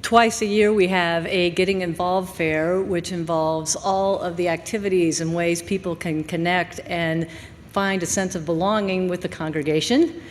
Twice a year we have a Getting Involved fair, which involves all of the activities and ways people can connect and find a sense of belonging with the congregation.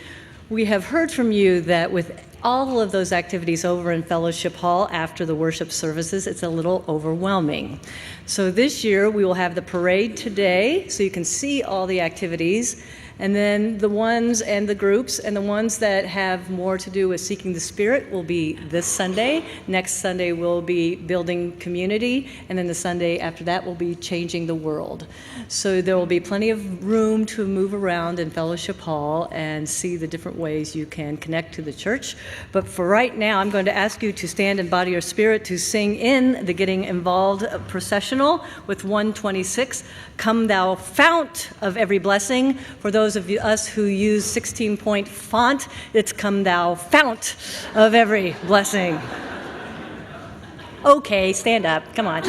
We have heard from you that with all of those activities over in Fellowship Hall after the worship services, it's a little overwhelming. So this year we will have the parade today, so you can see all the activities. And then the ones and the groups and the ones that have more to do with seeking the Spirit will be this Sunday. Next Sunday will be building community, and then the Sunday after that will be changing the world. So there will be plenty of room to move around in Fellowship Hall and see the different ways you can connect to the church. But for right now, I'm going to ask you to stand in body or spirit to sing in the Getting Involved processional with 126, Come Thou Fount of Every Blessing. For those of us who use 16-point font, it's Come Thou Fount of Every Blessing. Okay, stand up. Come on.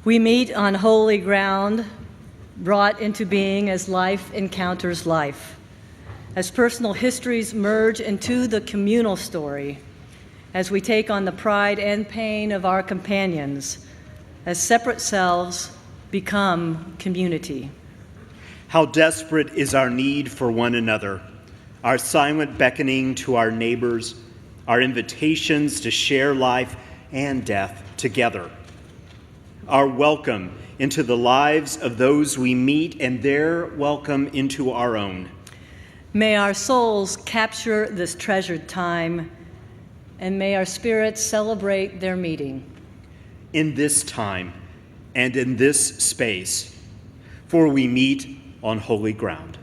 We meet on holy ground, brought into being as life encounters life, as personal histories merge into the communal story, as we take on the pride and pain of our companions, as separate selves become community. How desperate is our need for one another, our silent beckoning to our neighbors, our invitations to share life and death together, our welcome into the lives of those we meet and their welcome into our own. May our souls capture this treasured time, and may our spirits celebrate their meeting. In this time and in this space, for we meet on holy ground.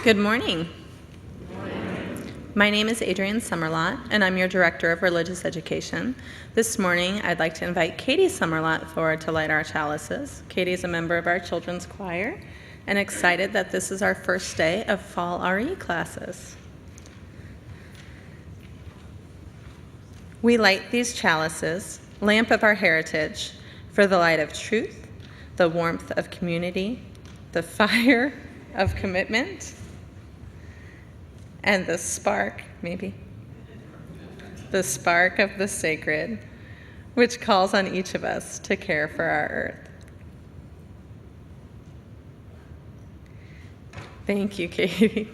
Good morning. My name is Adrienne Summerlot, and I'm your Director of Religious Education. This morning, I'd like to invite Katie Summerlot forward to light our chalices. Katie is a member of our children's choir and excited that this is our first day of fall RE classes. We light these chalices, lamp of our heritage, for the light of truth, the warmth of community, the fire of commitment, and the spark, maybe, the spark of the sacred, which calls on each of us to care for our earth. Thank you, Katie.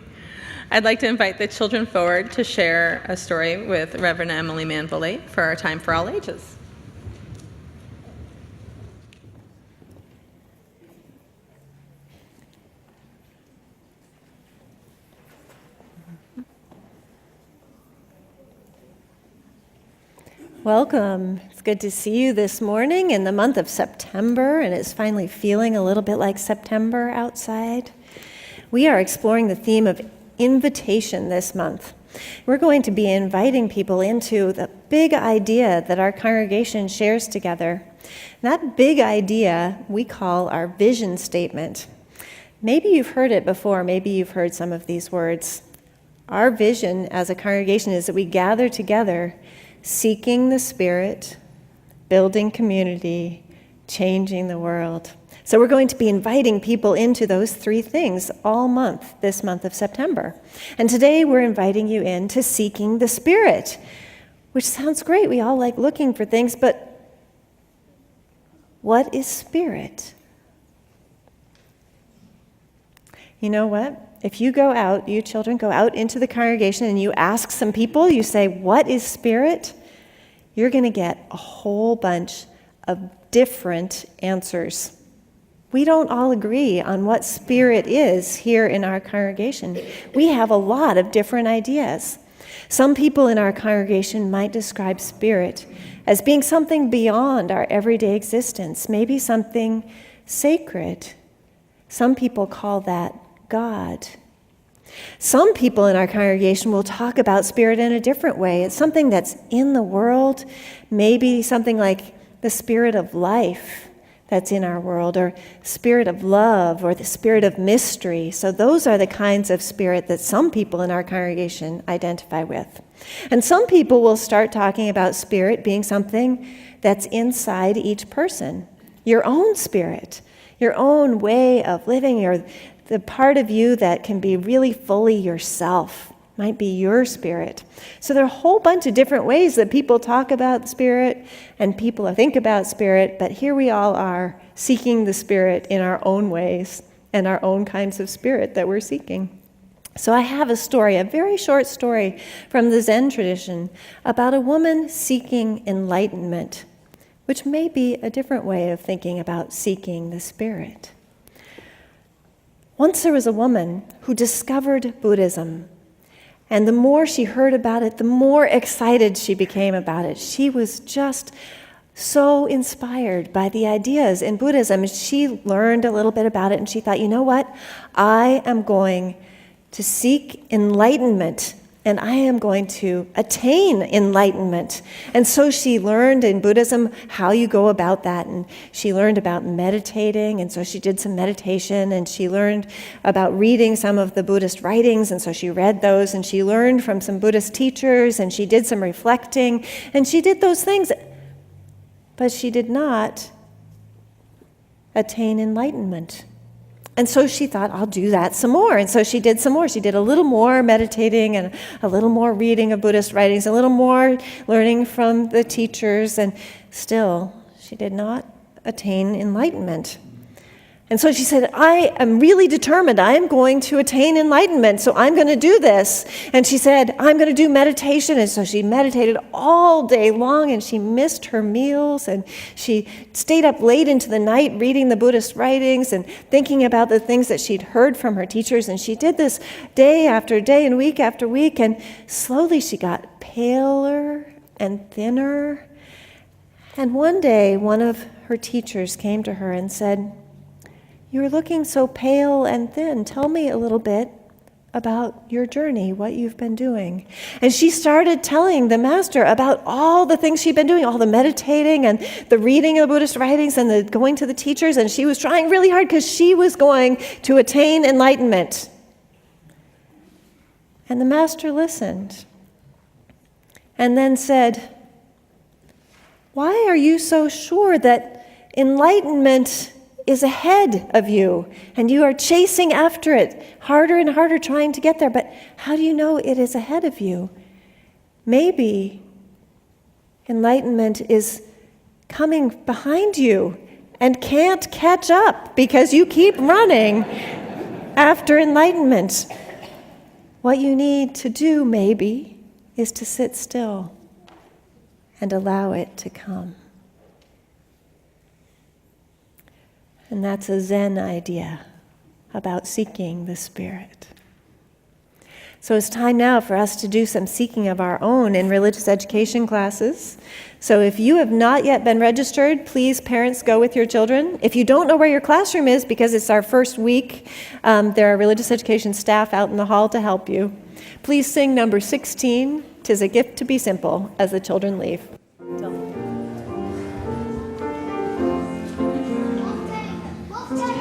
I'd like to invite the children forward to share a story with Reverend Emily Manvolate for our Time for All Ages. Welcome. It's good to see you this morning in the month of September, and it's finally feeling a little bit like September outside. We are exploring the theme of invitation this month. We're going to be inviting people into the big idea that our congregation shares together. That big idea we call our vision statement. Maybe you've heard it before, maybe you've heard some of these words. Our vision as a congregation is that we gather together seeking the Spirit, building community, changing the world. So we're going to be inviting people into those three things all month, this month of September. And today we're inviting you into seeking the Spirit, which sounds great. We all like looking for things, but what is Spirit? You know what? If you go out, you children go out into the congregation and you ask some people, you say, what is Spirit? You're going to get a whole bunch of different answers. We don't all agree on what Spirit is here in our congregation. We have a lot of different ideas. Some people in our congregation might describe Spirit as being something beyond our everyday existence, maybe something sacred. Some people call that God. Some people in our congregation will talk about Spirit in a different way. It's something that's in the world, maybe something like the Spirit of life that's in our world, or Spirit of love, or the Spirit of mystery. So those are the kinds of Spirit that some people in our congregation identify with. And some people will start talking about Spirit being something that's inside each person. Your own Spirit, your own way of living, or the part of you that can be really fully yourself might be your Spirit. So there are a whole bunch of different ways that people talk about Spirit and people think about Spirit, but here we all are seeking the Spirit in our own ways and our own kinds of Spirit that we're seeking. So I have a story, a very short story from the Zen tradition about a woman seeking enlightenment, which may be a different way of thinking about seeking the Spirit. Once there was a woman who discovered Buddhism, and the more she heard about it, the more excited she became about it. She was just so inspired by the ideas in Buddhism. She learned a little bit about it, and she thought, you know what? I am going to seek enlightenment and I am going to attain enlightenment. And so she learned in Buddhism how you go about that, and she learned about meditating, and so she did some meditation, and she learned about reading some of the Buddhist writings, and so she read those, and she learned from some Buddhist teachers, and she did some reflecting, and she did those things, but she did not attain enlightenment. And so she thought, I'll do that some more. And so she did some more. She did a little more meditating and a little more reading of Buddhist writings, a little more learning from the teachers, and still she did not attain enlightenment. And so she said, I am really determined. I am going to attain enlightenment, so I'm going to do this. And she said, I'm going to do meditation. And so she meditated all day long, and she missed her meals, and she stayed up late into the night reading the Buddhist writings and thinking about the things that she'd heard from her teachers. And she did this day after day and week after week, and slowly she got paler and thinner. And one day, one of her teachers came to her and said, "You're looking so pale and thin. Tell me a little bit about your journey, what you've been doing." And she started telling the master about all the things she'd been doing, all the meditating and the reading of Buddhist writings and the going to the teachers. And she was trying really hard because she was going to attain enlightenment. And the master listened and then said, "Why are you so sure that enlightenment is ahead of you, and you are chasing after it harder and harder, trying to get there? But how do you know it is ahead of you? Maybe enlightenment is coming behind you and can't catch up because you keep running after enlightenment. What you need to do, maybe, is to sit still and allow it to come." And that's a Zen idea about seeking the Spirit. So it's time now for us to do some seeking of our own in religious education classes. So if you have not yet been registered, please, parents, go with your children. If you don't know where your classroom is because it's our first week, there are religious education staff out in the hall to help you. Please sing number 16, "'Tis a Gift to be Simple," as the children leave.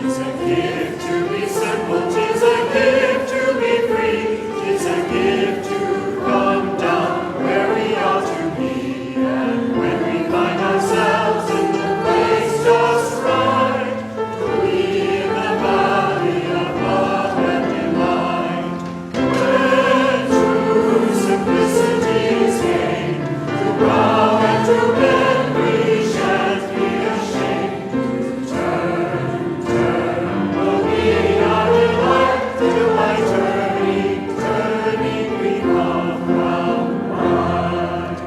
Tis a gift to be simple, tis a gift to be free, tis a gift to come down where we ought to be. And when we find ourselves in the place just right, to be in the valley of love and delight. When true simplicity is gained, to bow and to bend we shan't be ashamed. Turning, we come round wide.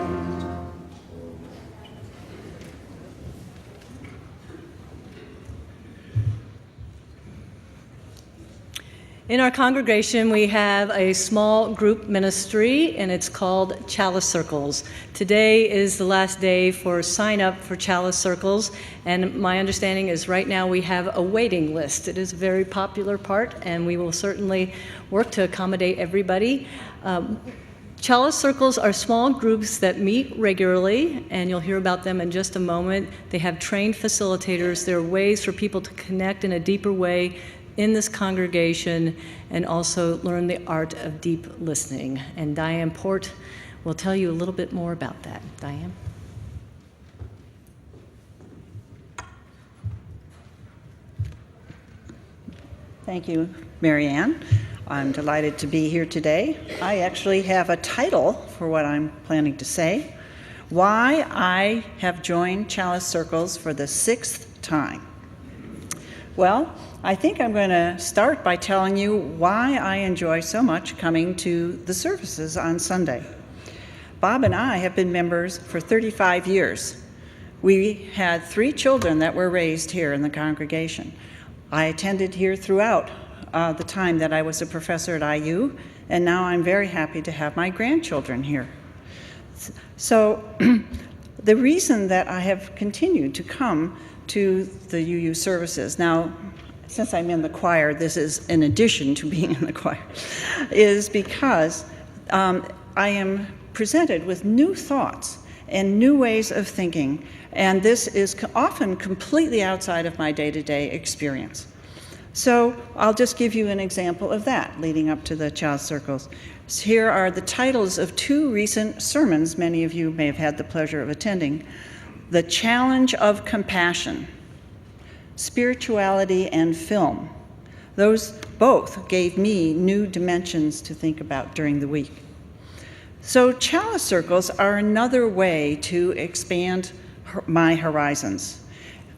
In our congregation, we have a small group ministry, and it's called Chalice Circles. Today is the last day for sign up for Chalice Circles, and my understanding is right now we have a waiting list. It is a very popular part, and we will certainly work to accommodate everybody. Chalice Circles are small groups that meet regularly, and you'll hear about them in just a moment. They have trained facilitators. There are ways for people to connect in a deeper way in this congregation and also learn the art of deep listening. And Diane Port will tell you a little bit more about that. Diane? Thank you, Marianne. I'm delighted to be here today. I actually have a title for what I'm planning to say: Why I Have Joined Chalice Circles for the 6th time. Well, I think I'm going to start by telling you why I enjoy so much coming to the services on Sunday. Bob and I have been members for 35 years. We had 3 children that were raised here in the congregation. I attended here throughout the time that I was a professor at IU, and now I'm very happy to have my grandchildren here. So the reason that I have continued to come to the UU services, now since I'm in the choir, this is in addition to being in the choir, is because I am presented with new thoughts and new ways of thinking, and this is often completely outside of my day-to-day experience. So I'll just give you an example of that leading up to the Child Circles. Here are the titles of 2 recent sermons many of you may have had the pleasure of attending. The Challenge of Compassion, Spirituality and Film. Those both gave me new dimensions to think about during the week. So Chalice Circles are another way to expand my horizons.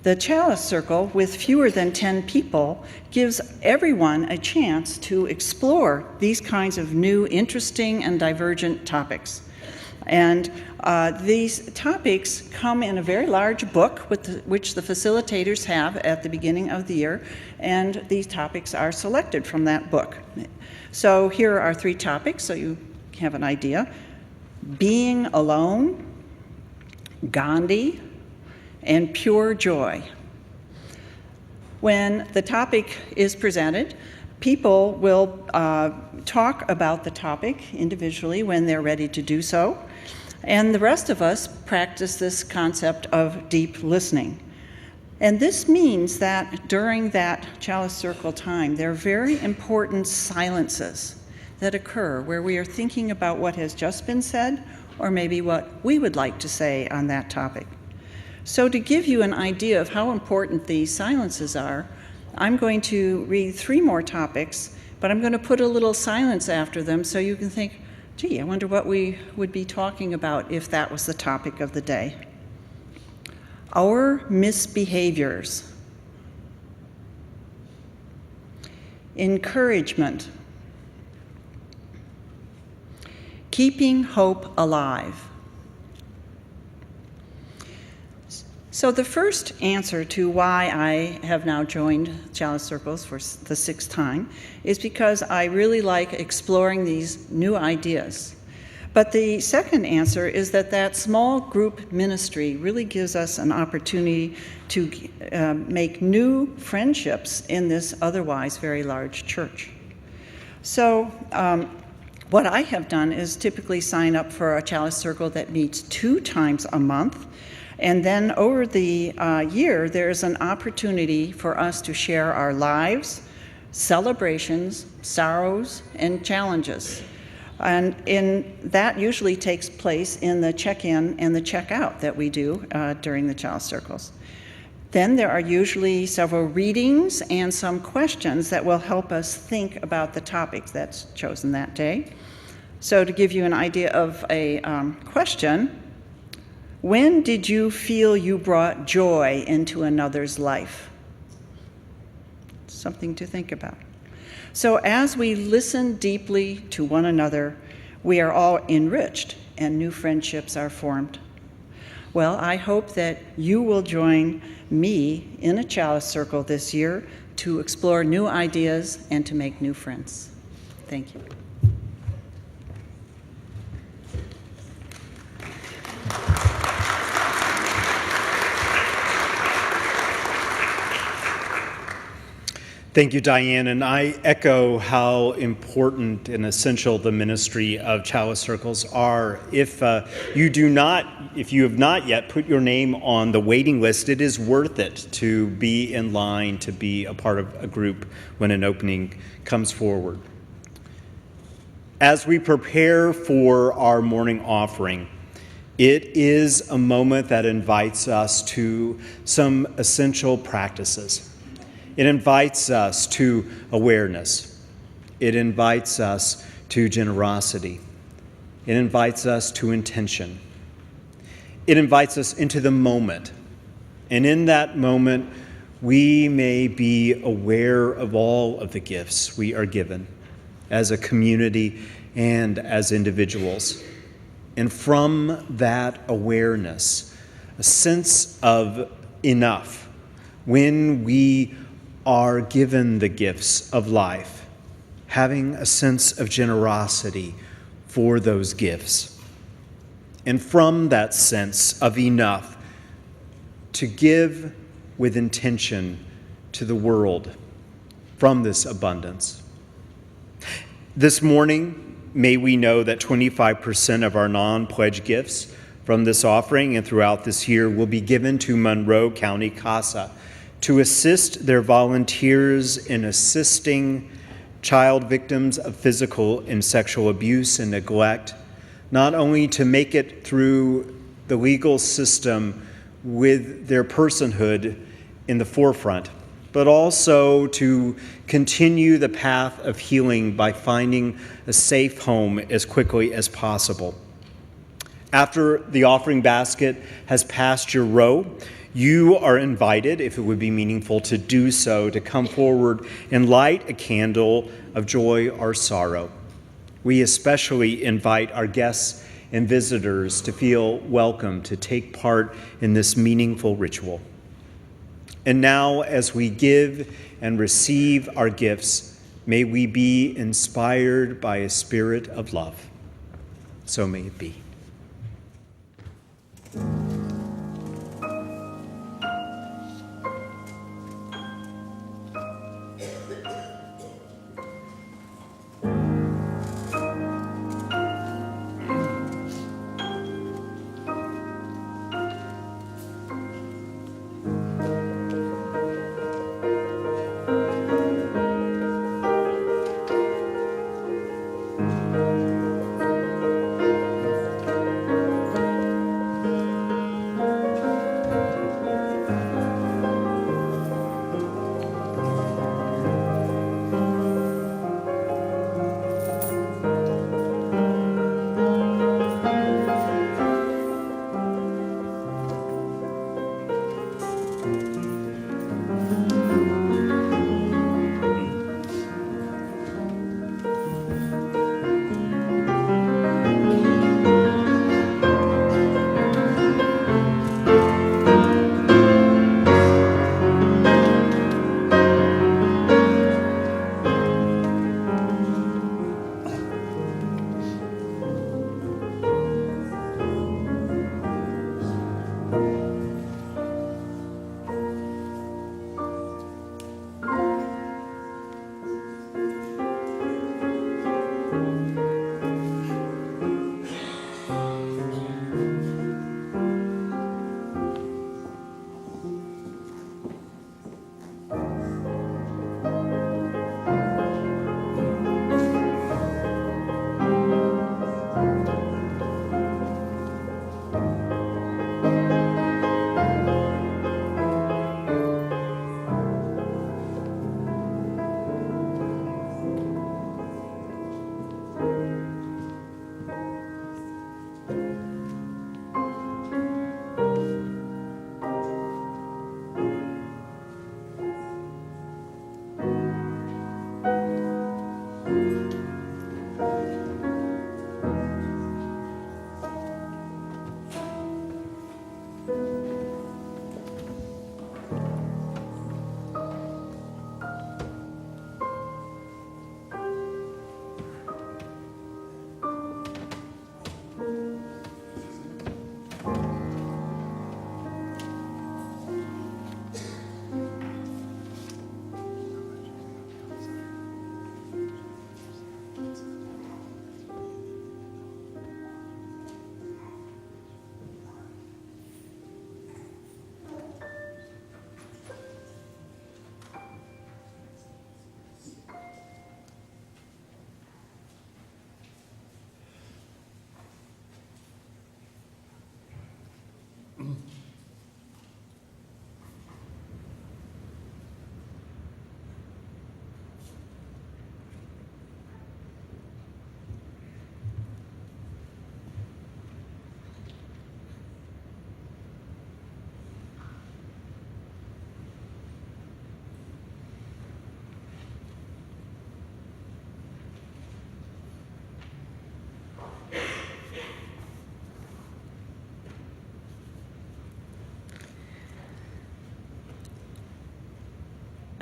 The Chalice Circle, with fewer than 10 people, gives everyone a chance to explore these kinds of new, interesting, and divergent topics. And these topics come in a very large book, which the facilitators have at the beginning of the year, and these topics are selected from that book. So here are 3 topics, so you have an idea. Being alone, Gandhi, and pure joy. When the topic is presented, people will talk about the topic individually when they're ready to do so, and the rest of us practice this concept of deep listening. And this means that during that Chalice Circle time, there are very important silences that occur where we are thinking about what has just been said, or maybe what we would like to say on that topic. So to give you an idea of how important these silences are, I'm going to read 3 more topics, but I'm going to put a little silence after them so you can think, gee, I wonder what we would be talking about if that was the topic of the day. Our misbehaviors. Encouragement. Keeping hope alive. So the first answer to why I have now joined Chalice Circles for the 6th time is because I really like exploring these new ideas. But the second answer is that small group ministry really gives us an opportunity to make new friendships in this otherwise very large church. So what I have done is typically sign up for a Chalice Circle that meets 2 times a month. And then over the year, there's an opportunity for us to share our lives, celebrations, sorrows, and challenges. And that usually takes place in the check-in and the check-out that we do during the Chalice Circles. Then there are usually several readings and some questions that will help us think about the topic that's chosen that day. So to give you an idea of a question, when did you feel you brought joy into another's life? Something to think about. So as we listen deeply to one another, we are all enriched and new friendships are formed. Well, I hope that you will join me in a Chalice Circle this year to explore new ideas and to make new friends. Thank you. Thank you, Diane, and I echo how important and essential the ministry of Chalice Circles are. If you have not yet put your name on the waiting list, it is worth it to be in line to be a part of a group when an opening comes forward. As we prepare for our morning offering, it is a moment that invites us to some essential practices. It invites us to awareness. It invites us to generosity. It invites us to intention. It invites us into the moment. And in that moment, we may be aware of all of the gifts we are given as a community and as individuals. And from that awareness, a sense of enough, when we are given the gifts of life, having a sense of generosity for those gifts. And from that sense of enough, to give with intention to the world from this abundance. This morning, may we know that 25% of our non-pledge gifts from this offering and throughout this year will be given to Monroe County CASA to assist their volunteers in assisting child victims of physical and sexual abuse and neglect, not only to make it through the legal system with their personhood in the forefront, but also to continue the path of healing by finding a safe home as quickly as possible. After the offering basket has passed your row, you are invited, if it would be meaningful to do so, to come forward and light a candle of joy or sorrow. We especially invite our guests and visitors to feel welcome to take part in this meaningful ritual. And now, as we give and receive our gifts, may we be inspired by a spirit of love. So may it be.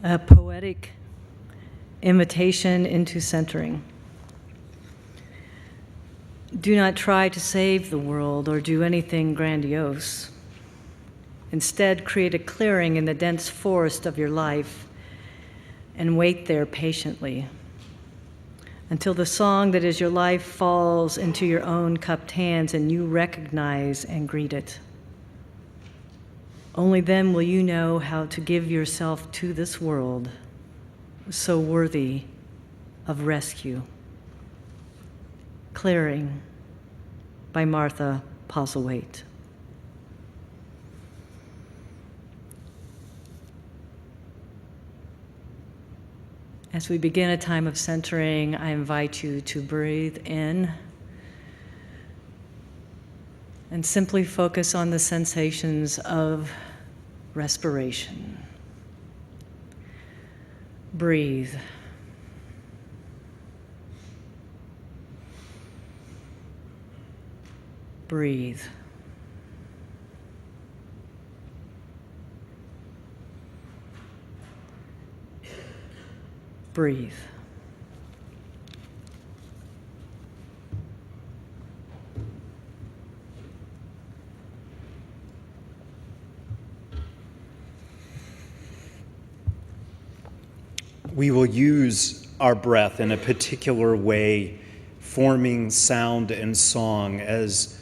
A poetic invitation into centering. Do not try to save the world or do anything grandiose. Instead, create a clearing in the dense forest of your life and wait there patiently. until the song that is your life falls into your own cupped hands and you recognize and greet it. Only then will you know how to give yourself to this world so worthy of rescue. Clearing by Martha Postlethwaite. As we begin a time of centering, I invite you to breathe in and simply focus on the sensations of respiration. Breathe. Breathe. Breathe. We will use our breath in a particular way, forming sound and song as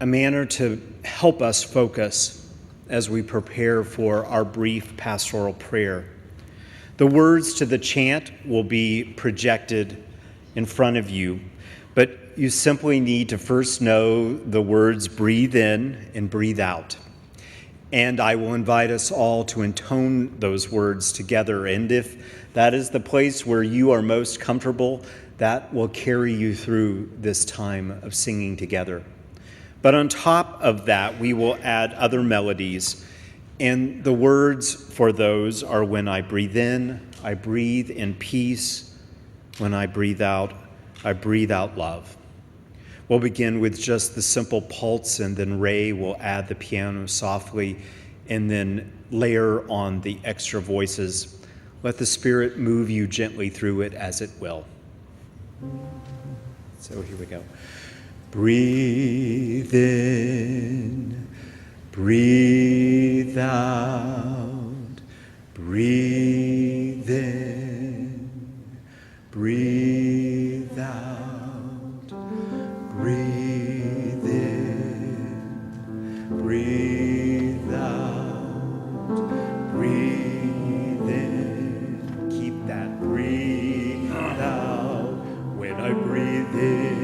a manner to help us focus as we prepare for our brief pastoral prayer. The words to the chant will be projected in front of you, but you simply need to first know the words breathe in and breathe out. And I will invite us all to intone those words together. And if that is the place where you are most comfortable, that will carry you through this time of singing together. But on top of that, we will add other melodies. And the words for those are: when I breathe in peace. When I breathe out love. We'll begin with just the simple pulse, and then Ray will add the piano softly and then layer on the extra voices. Let the Spirit move you gently through it as it will. So here we go. Breathe in, breathe out, breathe in, breathe out, breathe in, breathe out, breathe in. Keep that. Breathe out. When I breathe in,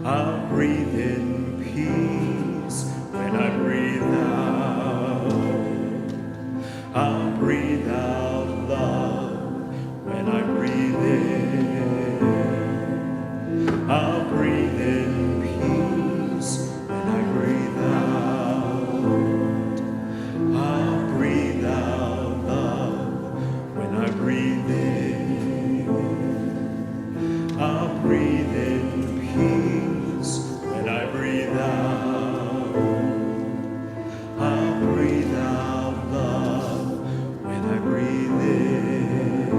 I'll breathe in peace. When I breathe out, I'll breathe out love. When I breathe in, I'll breathe in peace. When I breathe out, I'll breathe out love. When I breathe in, I'll breathe in peace. When I breathe out, I'll breathe out love. When I breathe in,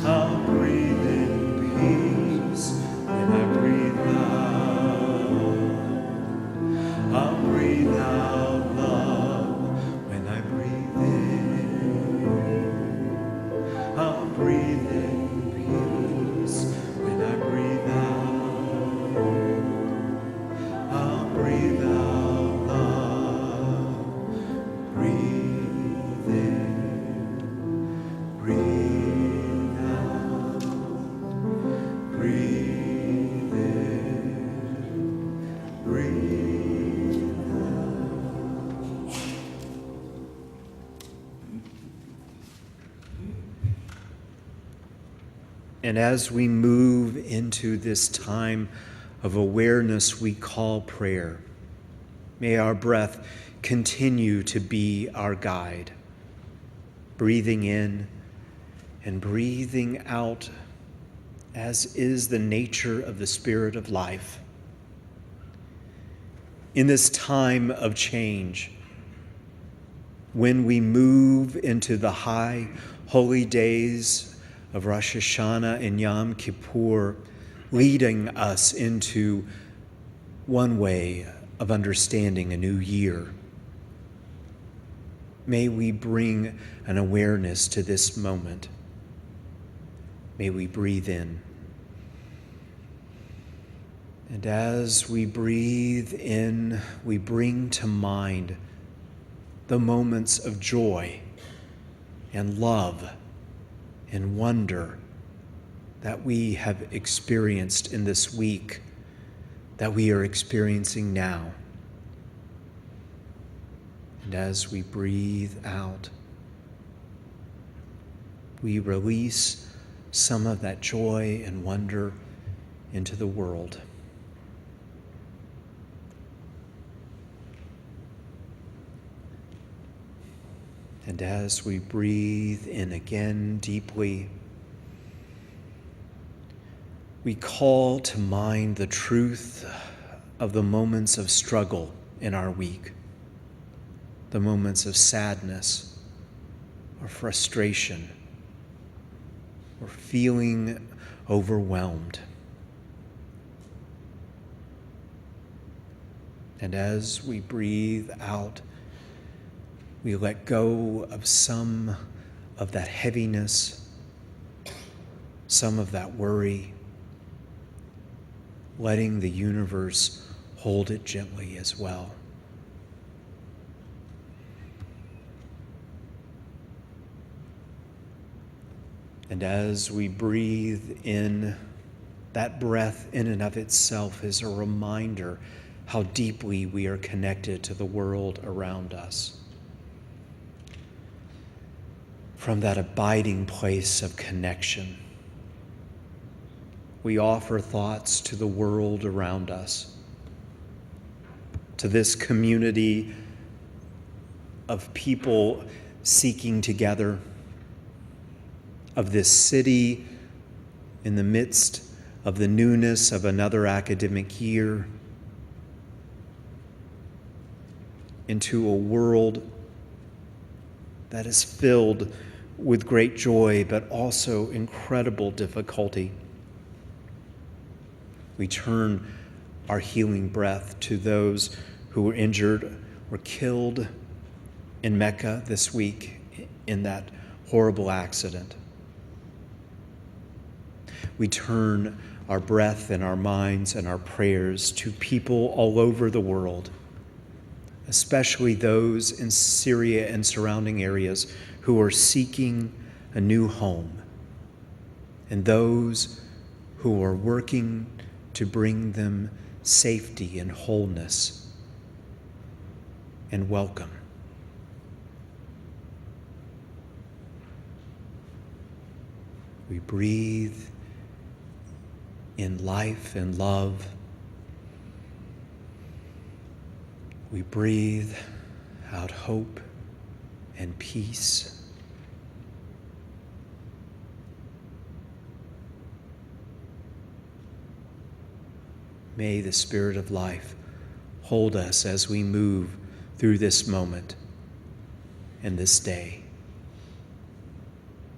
I'll breathe in peace. When I breathe out, I'll breathe out love. When I breathe in, I'll breathe in peace. When I breathe out, I'll breathe out love. Breathe in, breathe out, breathe in, breathe out. And as we move into this time of awareness we call prayer, may our breath continue to be our guide, breathing in and breathing out as is the nature of the Spirit of life. In this time of change, when we move into the high holy days of Rosh Hashanah and Yom Kippur, leading us into one way of understanding a new year, may we bring an awareness to this moment may we breathe in. And as we breathe in, we bring to mind the moments of joy and love and wonder that we have experienced in this week, that we are experiencing now. And as we breathe out, we release some of that joy and wonder into the world. And as we breathe in again deeply, we call to mind the truth of the moments of struggle in our week, the moments of sadness or frustration or feeling overwhelmed. And as we breathe out, we let go of some of that heaviness, some of that worry, letting the universe hold it gently as well. And as we breathe in, that breath in and of itself is a reminder how deeply we are connected to the world around us. From that abiding place of connection, we offer thoughts to the world around us, to this community of people seeking together, of this city in the midst of the newness of another academic year, into a world that is filled with great joy, but also incredible difficulty. We turn our healing breath to those who were injured or killed in Mecca this week in that horrible accident. We turn our breath and our minds and our prayers to people all over the world, especially those in Syria and surrounding areas who are seeking a new home, and those who are working to bring them safety and wholeness and welcome. We breathe in life and love. We breathe out hope and peace. May the Spirit of life hold us as we move through this moment and this day.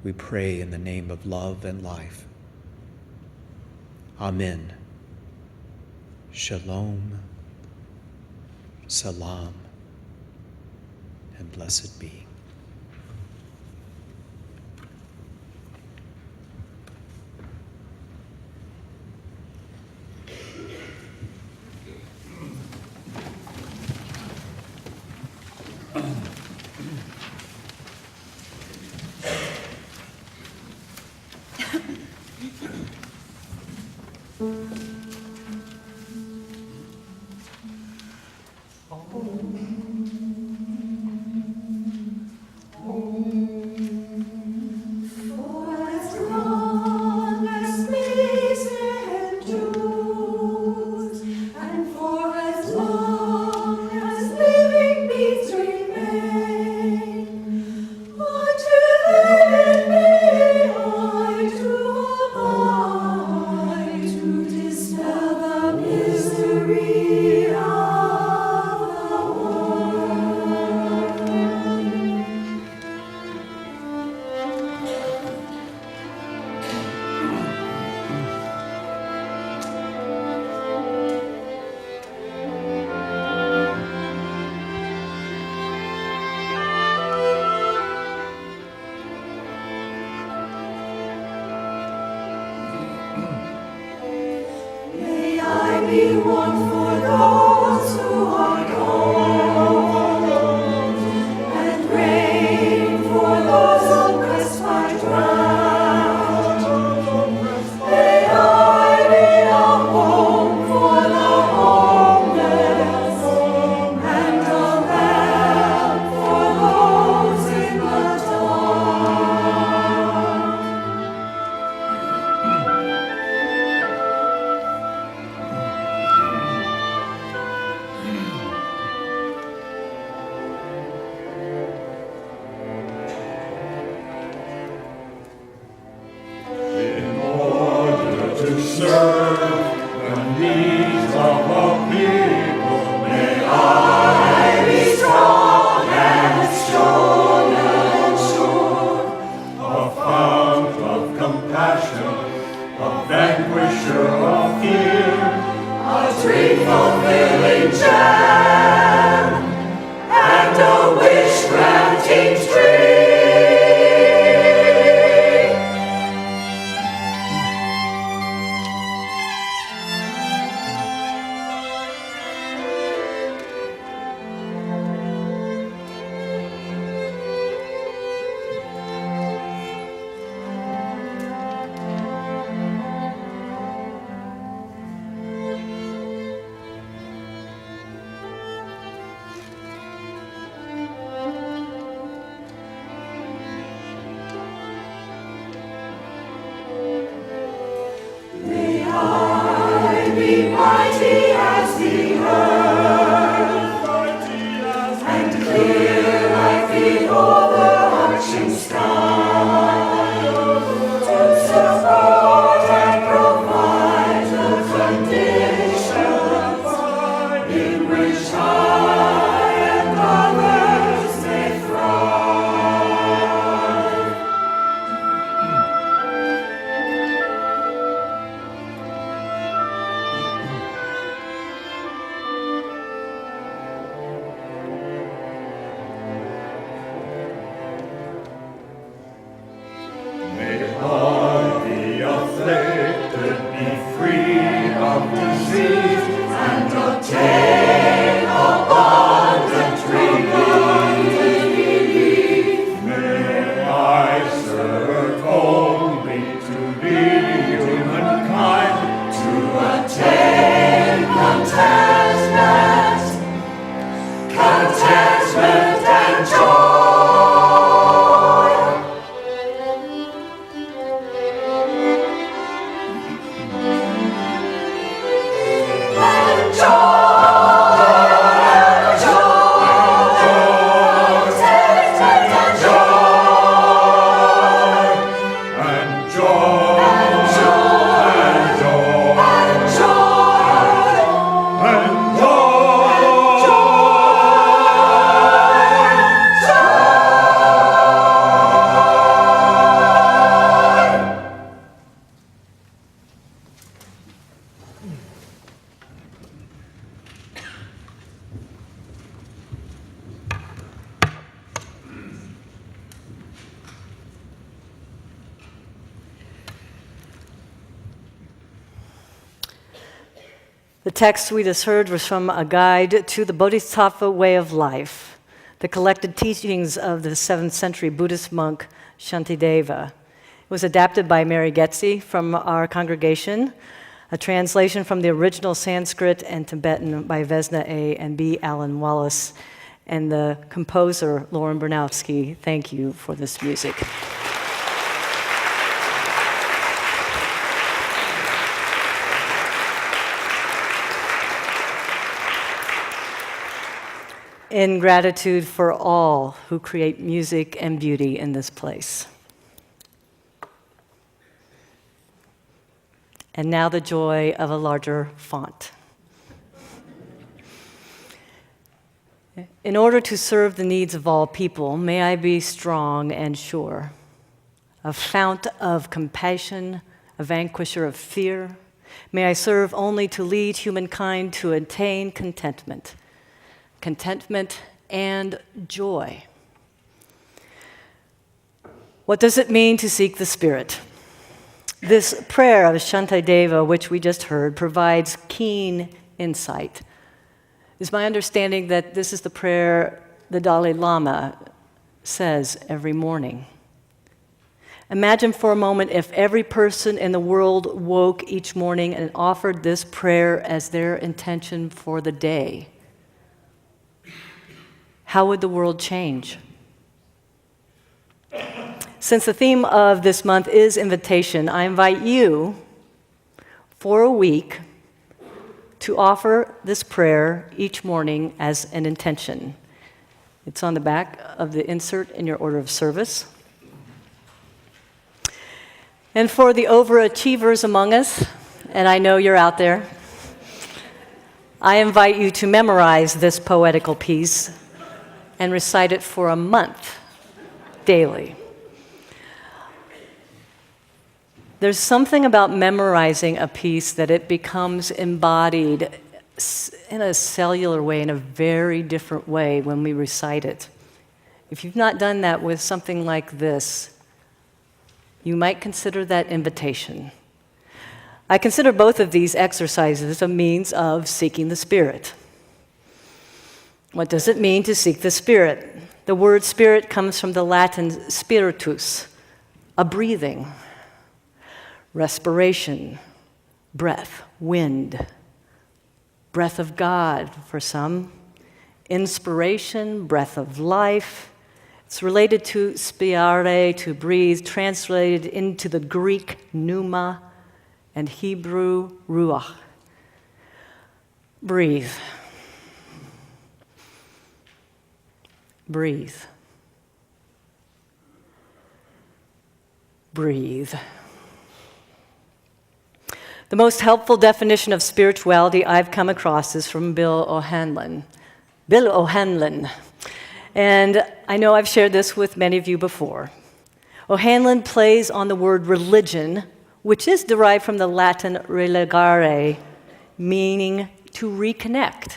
We pray in the name of love and life. Amen. Shalom, salam, and blessed be. To The text we just heard was from a guide to the Bodhisattva way of life, the collected teachings of the 7th century Buddhist monk Shantideva. It was adapted by Mary Getze from our congregation, a translation from the original Sanskrit and Tibetan by Vesna A. and B. Alan Wallace, and the composer, Lauren Bernowski. Thank you for this music. In gratitude for all who create music and beauty in this place. And now the joy of a larger font. In order to serve the needs of all people, may I be strong and sure, a fount of compassion, a vanquisher of fear. May I serve only to lead humankind to attain contentment and joy. What does it mean to seek the Spirit? This prayer of Shantideva, which we just heard, provides keen insight. It's my understanding that this is the prayer the Dalai Lama says every morning. Imagine for a moment if every person in the world woke each morning and offered this prayer as their intention for the day. How would the world change? Since the theme of this month is invitation, I invite you for a week to offer this prayer each morning as an intention. It's on the back of the insert in your order of service. And for the overachievers among us, and I know you're out there, I invite you to memorize this poetical piece and recite it for a month daily. There's something about memorizing a piece that it becomes embodied in a cellular way, in a very different way when we recite it. If you've not done that with something like this, you might consider that invitation. I consider both of these exercises a means of seeking the Spirit. What does it mean to seek the Spirit? The word spirit comes from the Latin spiritus, a breathing, respiration, breath, wind, breath of God for some, inspiration, breath of life. It's related to spiare, to breathe, translated into the Greek pneuma and Hebrew ruach. Breathe. Breathe. Breathe. The most helpful definition of spirituality I've come across is from Bill O'Hanlon. Bill O'Hanlon. And I know I've shared this with many of you before. O'Hanlon plays on the word religion, which is derived from the Latin religare, meaning to reconnect.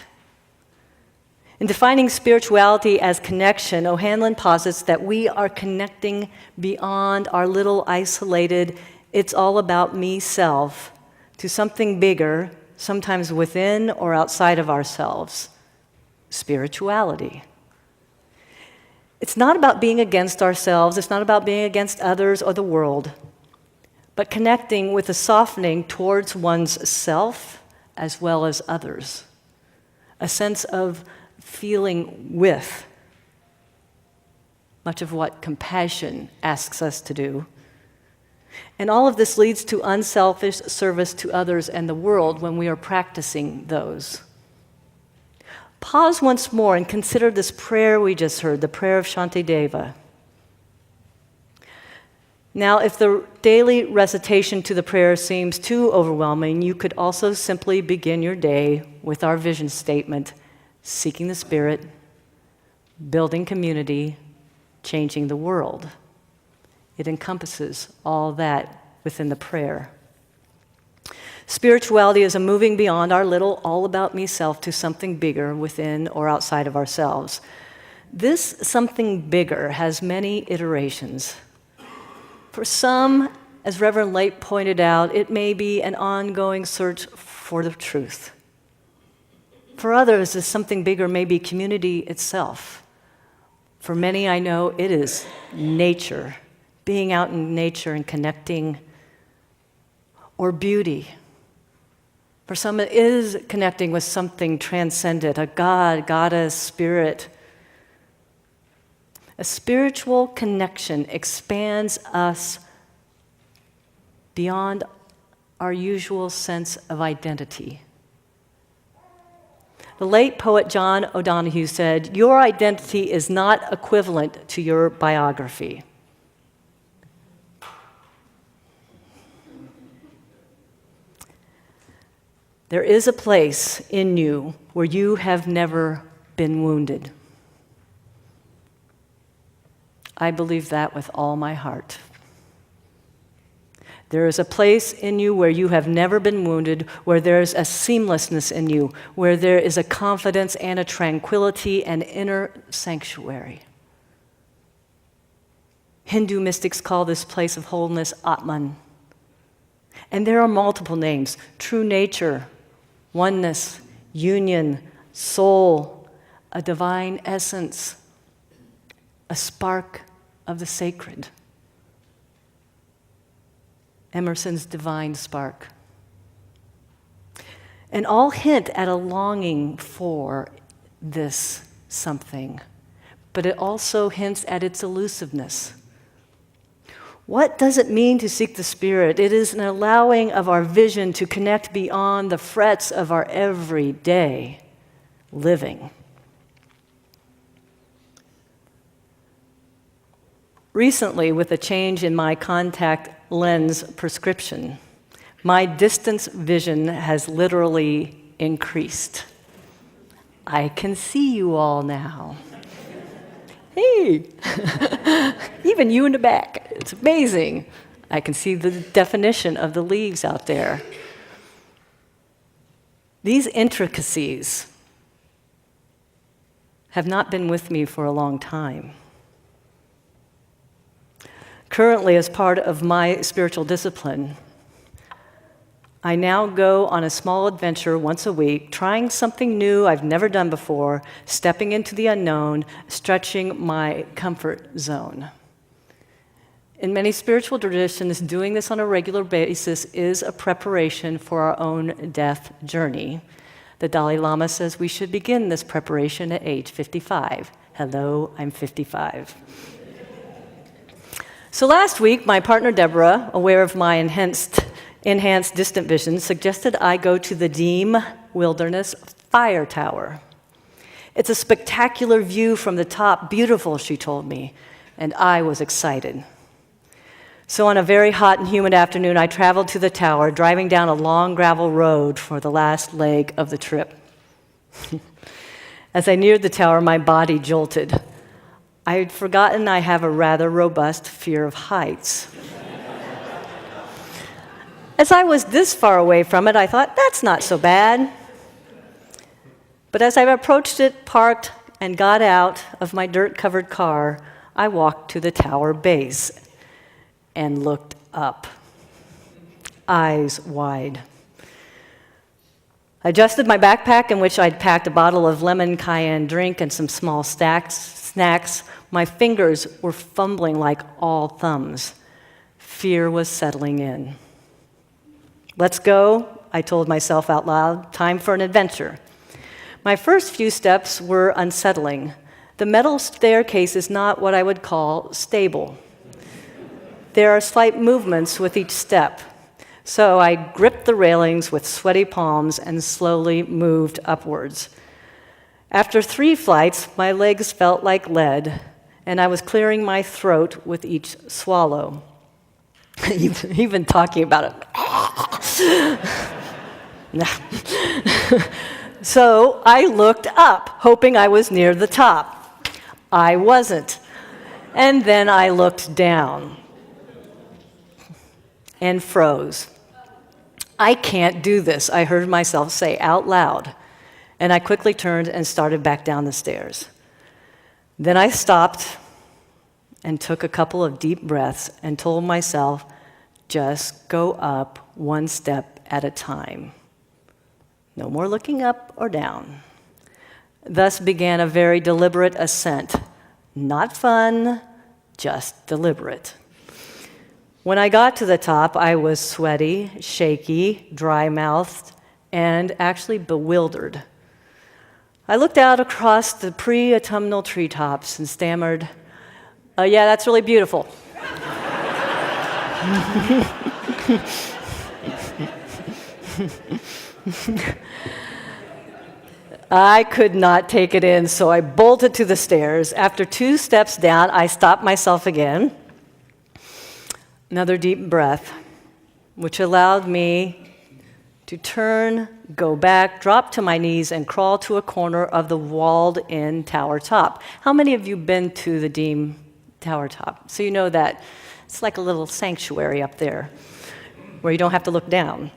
In defining spirituality as connection, O'Hanlon posits that we are connecting beyond our little isolated, it's all about me self, to something bigger, sometimes within or outside of ourselves, spirituality. It's not about being against ourselves, it's not about being against others or the world, but connecting with a softening towards one's self as well as others, a sense of feeling with, much of what compassion asks us to do. And all of this leads to unselfish service to others and the world when we are practicing those. Pause once more and consider this prayer we just heard, the prayer of Shantideva. Now, if the daily recitation to the prayer seems too overwhelming, you could also simply begin your day with our vision statement, seeking the Spirit, building community, changing the world. It encompasses all that within the prayer. Spirituality is a moving beyond our little all-about-me self to something bigger within or outside of ourselves. This something bigger has many iterations. For some, as Reverend Late pointed out, it may be an ongoing search for the truth. For others, this something bigger may be community itself. For many, I know it is nature, being out in nature and connecting, or beauty. For some, it is connecting with something transcendent, a God, goddess, spirit. A spiritual connection expands us beyond our usual sense of identity. The late poet John O'Donohue said, "Your identity is not equivalent to your biography." There is a place in you where you have never been wounded. I believe that with all my heart. There is a place in you where you have never been wounded, where there is a seamlessness in you, where there is a confidence and a tranquility and inner sanctuary. Hindu mystics call this place of wholeness Atman. And there are multiple names: true nature, oneness, union, soul, a divine essence, a spark of the sacred. Emerson's divine spark. And all hint at a longing for this something, but it also hints at its elusiveness. What does it mean to seek the Spirit? It is an allowing of our vision to connect beyond the frets of our everyday living. Recently, with a change in my contact lens prescription, my distance vision has literally increased. I can see you all now. Hey, even you in the back. It's amazing. I can see the definition of the leaves out there. These intricacies have not been with me for a long time. Currently, as part of my spiritual discipline, I now go on a small adventure once a week, trying something new I've never done before, stepping into the unknown, stretching my comfort zone. In many spiritual traditions, doing this on a regular basis is a preparation for our own death journey. The Dalai Lama says we should begin this preparation at age 55. Hello, I'm 55. So last week, my partner Deborah, aware of my enhanced distant vision, suggested I go to the Deem Wilderness Fire Tower. It's a spectacular view from the top, beautiful, she told me, and I was excited. So on a very hot and humid afternoon, I traveled to the tower, driving down a long gravel road for the last leg of the trip. As I neared the tower, my body jolted. I had forgotten I have a rather robust fear of heights. As I was this far away from it, I thought, that's not so bad. But as I approached it, parked, and got out of my dirt-covered car, I walked to the tower base and looked up, eyes wide. I adjusted my backpack, in which I'd packed a bottle of lemon cayenne drink and some small snacks. My fingers were fumbling like all thumbs. Fear was settling in. Let's go, I told myself out loud. Time for an adventure. My first few steps were unsettling. The metal staircase is not what I would call stable. There are slight movements with each step. So I gripped the railings with sweaty palms and slowly moved upwards. After 3 flights, my legs felt like lead, and I was clearing my throat with each swallow. Even talking about it. So I looked up, hoping I was near the top. I wasn't. And then I looked down and froze. I can't do this, I heard myself say out loud. And I quickly turned and started back down the stairs. Then I stopped and took a couple of deep breaths and told myself, just go up one step at a time. No more looking up or down. Thus began a very deliberate ascent. Not fun, just deliberate. When I got to the top, I was sweaty, shaky, dry-mouthed, and actually bewildered. I looked out across the pre-autumnal treetops and stammered, yeah, that's really beautiful. I could not take it in, so I bolted to the stairs. After 2 steps down, I stopped myself again. Another deep breath, which allowed me to turn, go back, drop to my knees, and crawl to a corner of the walled-in tower top. How many of you been to the Deem Tower top? So you know that it's like a little sanctuary up there where you don't have to look down.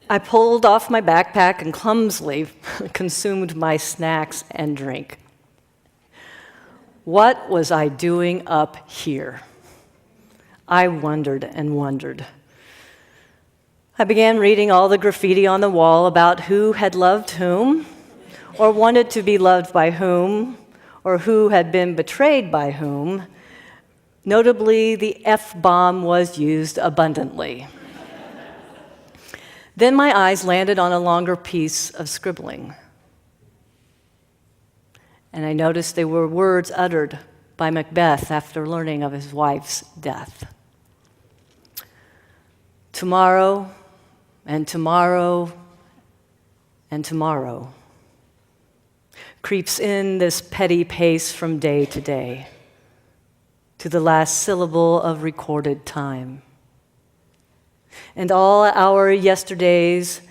I pulled off my backpack and clumsily consumed my snacks and drink. What was I doing up here? I wondered and wondered. I began reading all the graffiti on the wall about who had loved whom, or wanted to be loved by whom, or who had been betrayed by whom. Notably, the F-bomb was used abundantly. Then my eyes landed on a longer piece of scribbling. And I noticed they were words uttered by Macbeth after learning of his wife's death. Tomorrow, and tomorrow, and tomorrow creeps in this petty pace from day to day, to the last syllable of recorded time. And all our yesterdays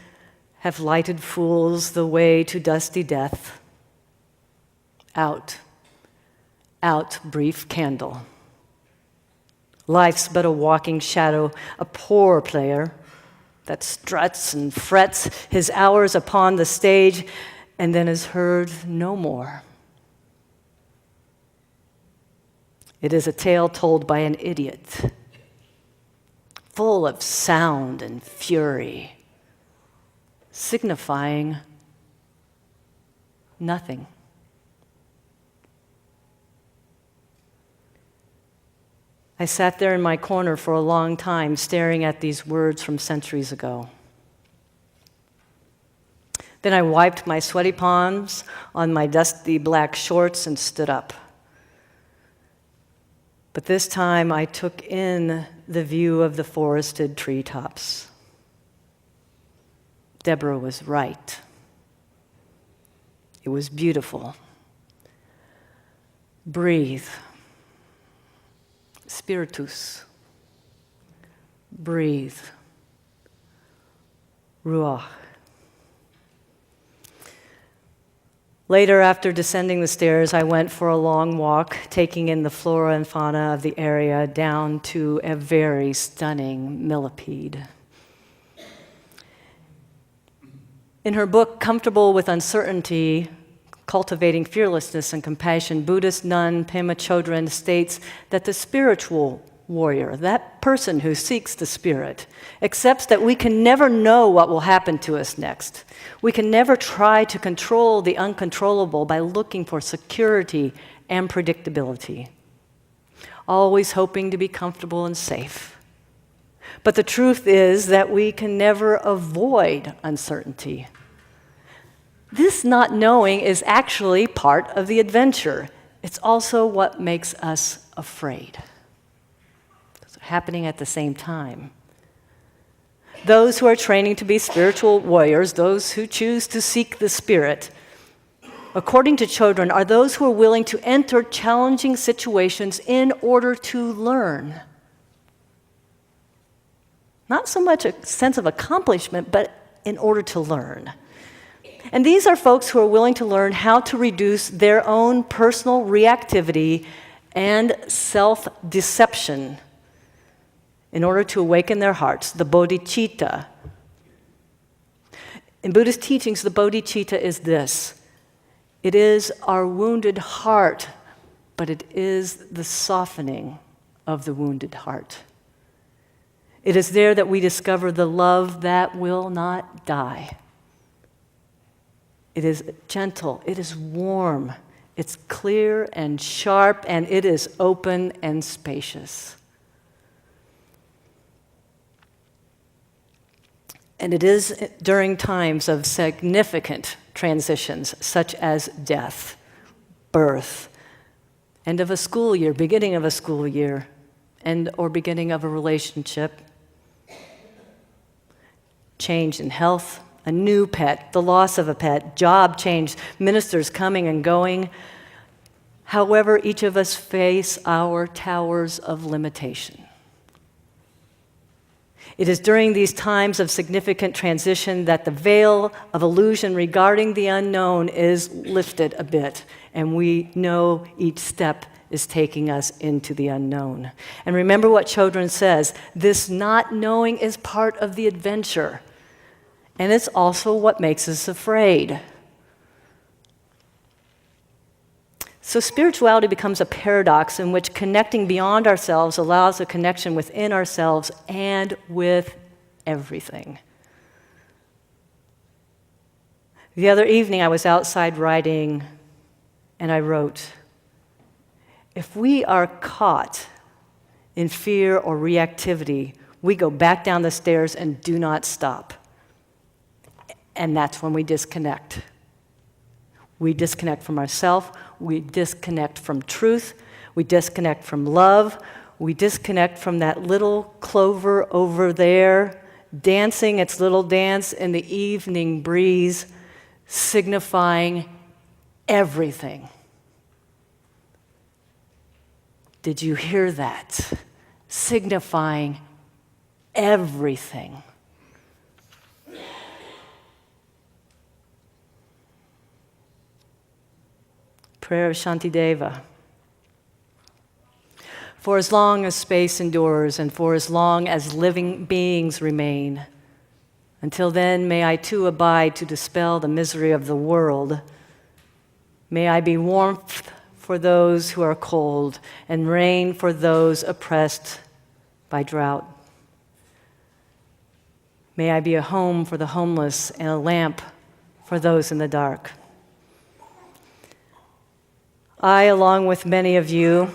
have lighted fools the way to dusty death. Out, out, brief candle. Life's but a walking shadow, a poor player that struts and frets his hours upon the stage and then is heard no more. It is a tale told by an idiot, full of sound and fury, signifying nothing. I sat there in my corner for a long time, staring at these words from centuries ago. Then I wiped my sweaty palms on my dusty black shorts and stood up. But this time I took in the view of the forested treetops. Deborah was right. It was beautiful. Breathe. Spiritus. Breathe. Ruach. Later, after descending the stairs, I went for a long walk, taking in the flora and fauna of the area down to a very stunning millipede. In her book, Comfortable with Uncertainty, Cultivating Fearlessness and Compassion, Buddhist nun Pema Chodron states that the spiritual warrior, that person who seeks the spirit, accepts that we can never know what will happen to us next. We can never try to control the uncontrollable by looking for security and predictability, always hoping to be comfortable and safe. But the truth is that we can never avoid uncertainty. This not knowing is actually part of the adventure. It's also what makes us afraid. It's happening at the same time. Those who are training to be spiritual warriors, those who choose to seek the spirit, according to Chodron, are those who are willing to enter challenging situations in order to learn. Not so much a sense of accomplishment, but in order to learn. And these are folks who are willing to learn how to reduce their own personal reactivity and self-deception in order to awaken their hearts, the bodhicitta. In Buddhist teachings, the bodhicitta is this. It is our wounded heart, but it is the softening of the wounded heart. It is there that we discover the love that will not die. It is gentle, it is warm, it's clear and sharp, and it is open and spacious. And it is during times of significant transitions, such as death, birth, end of a school year, beginning of a school year, and or beginning of a relationship, change in health, a new pet, the loss of a pet, job change, ministers coming and going. However, each of us face our towers of limitation. It is during these times of significant transition that the veil of illusion regarding the unknown is lifted a bit, and we know each step is taking us into the unknown. And remember what Chodron says, this not knowing is part of the adventure. And it's also what makes us afraid. So spirituality becomes a paradox in which connecting beyond ourselves allows a connection within ourselves and with everything. The other evening, I was outside writing, and I wrote, if we are caught in fear or reactivity, we go back down the stairs and do not stop. And that's when we disconnect. We disconnect from ourselves, we disconnect from truth, we disconnect from love, we disconnect from that little clover over there, dancing its little dance in the evening breeze, signifying everything. Did you hear that? Signifying everything. Prayer of Shantideva. For as long as space endures and for as long as living beings remain, until then may I too abide to dispel the misery of the world. May I be warmth for those who are cold and rain for those oppressed by drought. May I be a home for the homeless and a lamp for those in the dark. I, along with many of you,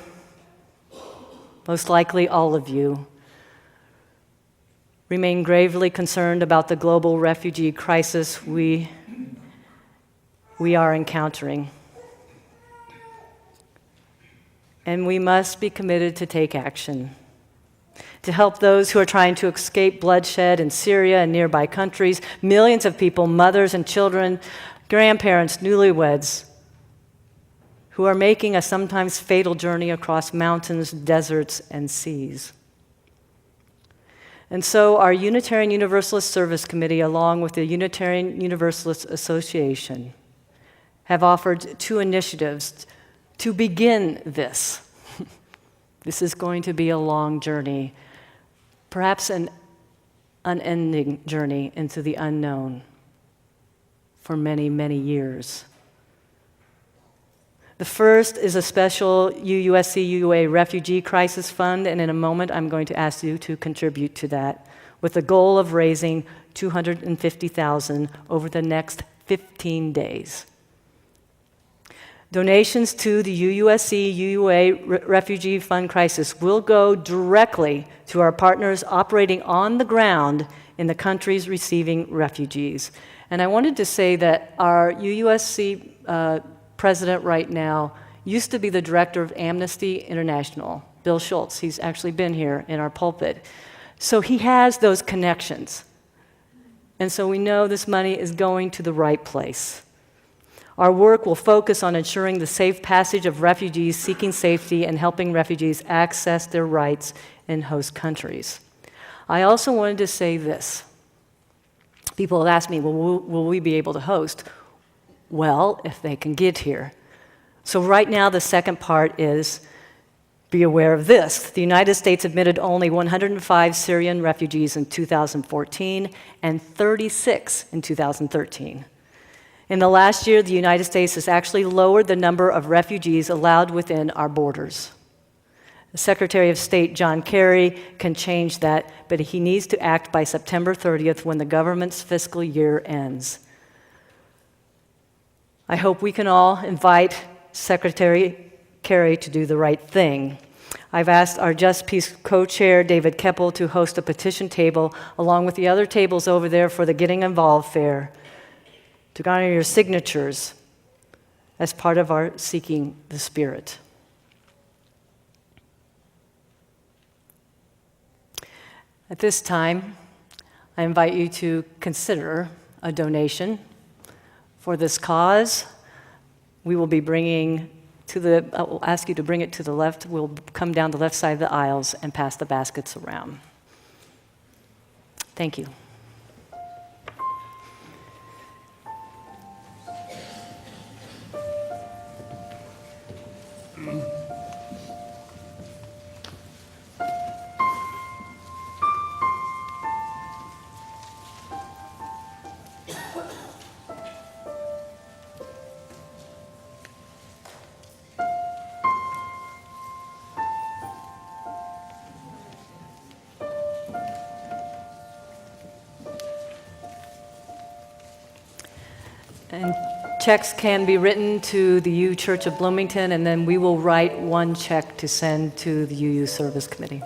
most likely all of you, remain gravely concerned about the global refugee crisis we are encountering. And we must be committed to take action, to help those who are trying to escape bloodshed in Syria and nearby countries, millions of people, mothers and children, grandparents, newlyweds, who are making a sometimes fatal journey across mountains, deserts, and seas. And so our Unitarian Universalist Service Committee, along with the Unitarian Universalist Association, have offered 2 initiatives to begin this. This is going to be a long journey, perhaps an unending journey into the unknown for many, many years. The first is a special UUSC UUA Refugee Crisis Fund, and in a moment I'm going to ask you to contribute to that with the goal of raising $250,000 over the next 15 days. Donations to the UUSC UUA Refugee Fund Crisis will go directly to our partners operating on the ground in the countries receiving refugees. And I wanted to say that our UUSC president right now used to be the director of Amnesty International, Bill Schultz. He's actually been here in our pulpit. So he has those connections. And so we know this money is going to the right place. Our work will focus on ensuring the safe passage of refugees seeking safety and helping refugees access their rights in host countries. I also wanted to say this. People have asked me, well, will we be able to host? Well, if they can get here. So right now, the second part is, be aware of this. The United States admitted only 105 Syrian refugees in 2014 and 36 in 2013. In the last year, the United States has actually lowered the number of refugees allowed within our borders. The Secretary of State, John Kerry, can change that, but he needs to act by September 30th when the government's fiscal year ends. I hope we can all invite Secretary Kerry to do the right thing. I've asked our Just Peace co-chair, David Keppel, to host a petition table along with the other tables over there for the Getting Involved Fair to garner your signatures as part of our Seeking the Spirit. At this time, I invite you to consider a donation for this cause. We will be bringing I'll ask you to bring it to the left. We'll come down the left side of the aisles and pass the baskets around. Thank you. And checks can be written to the U Church of Bloomington, and then we will write one check to send to the UU Service Committee.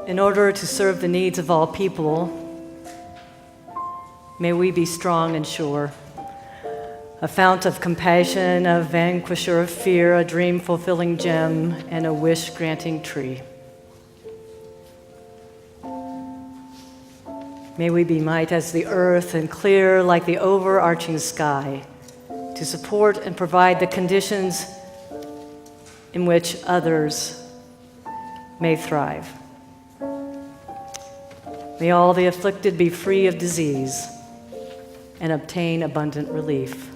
In order to serve the needs of all people, may we be strong and sure, a fount of compassion, a vanquisher of fear, a dream-fulfilling gem, and a wish-granting tree. May we be might as the earth and clear like the overarching sky, to support and provide the conditions in which others may thrive. May all the afflicted be free of disease and obtain abundant relief.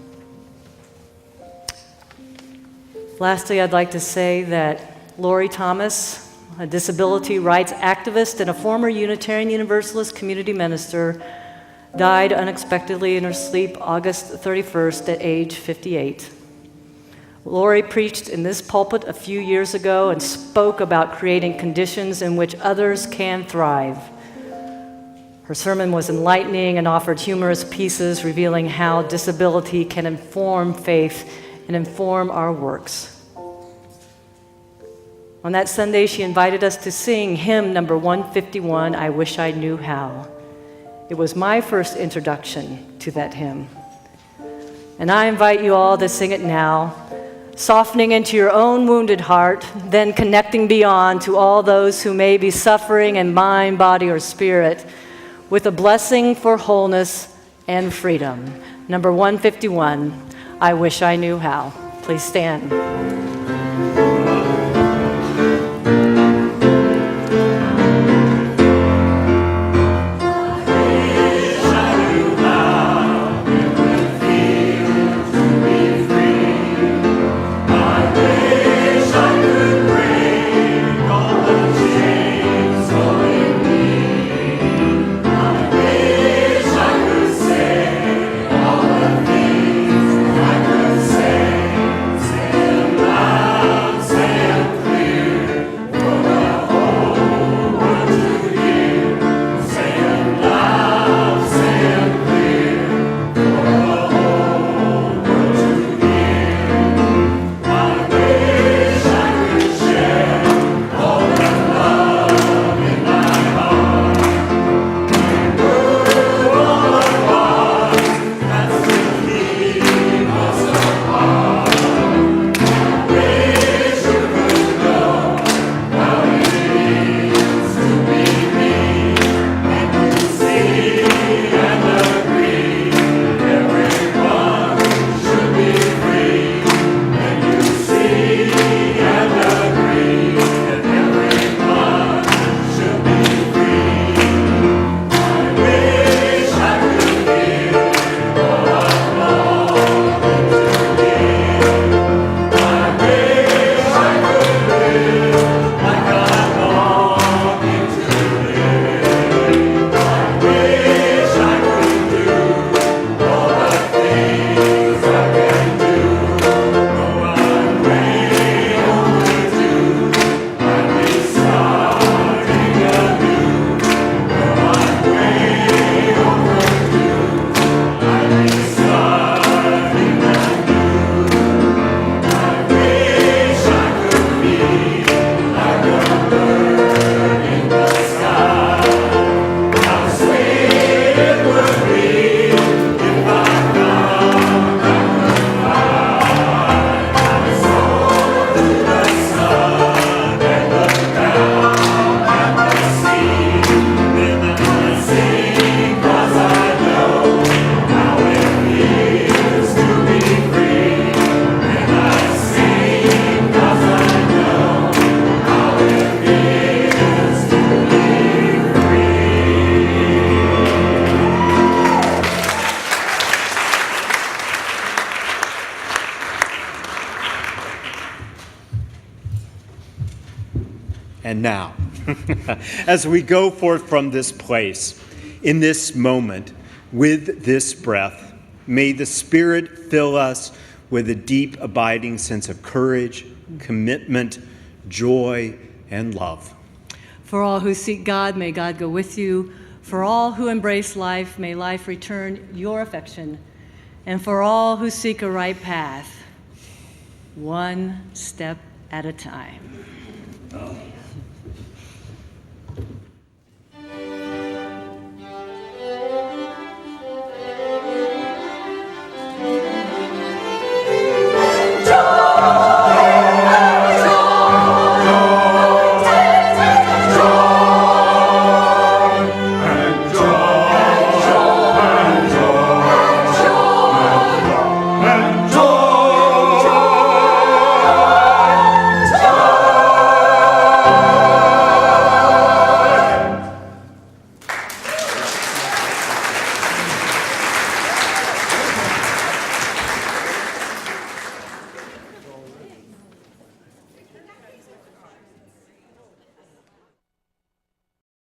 Lastly, I'd like to say that Lori Thomas, a disability rights activist and a former Unitarian Universalist community minister, died unexpectedly in her sleep August 31st at age 58. Lori preached in this pulpit a few years ago and spoke about creating conditions in which others can thrive. Her sermon was enlightening and offered humorous pieces revealing how disability can inform faith and inform our works. On that Sunday, she invited us to sing hymn number 151, I Wish I Knew How. It was my first introduction to that hymn. And I invite you all to sing it now, softening into your own wounded heart, then connecting beyond to all those who may be suffering in mind, body, or spirit, with a blessing for wholeness and freedom. Number 151, I Wish I Knew How. Please stand. Say And now, as we go forth from this place, in this moment, with this breath, may the Spirit fill us with a deep, abiding sense of courage, commitment, joy, and love. For all who seek God, may God go with you. For all who embrace life, may life return your affection. And for all who seek a right path, one step at a time.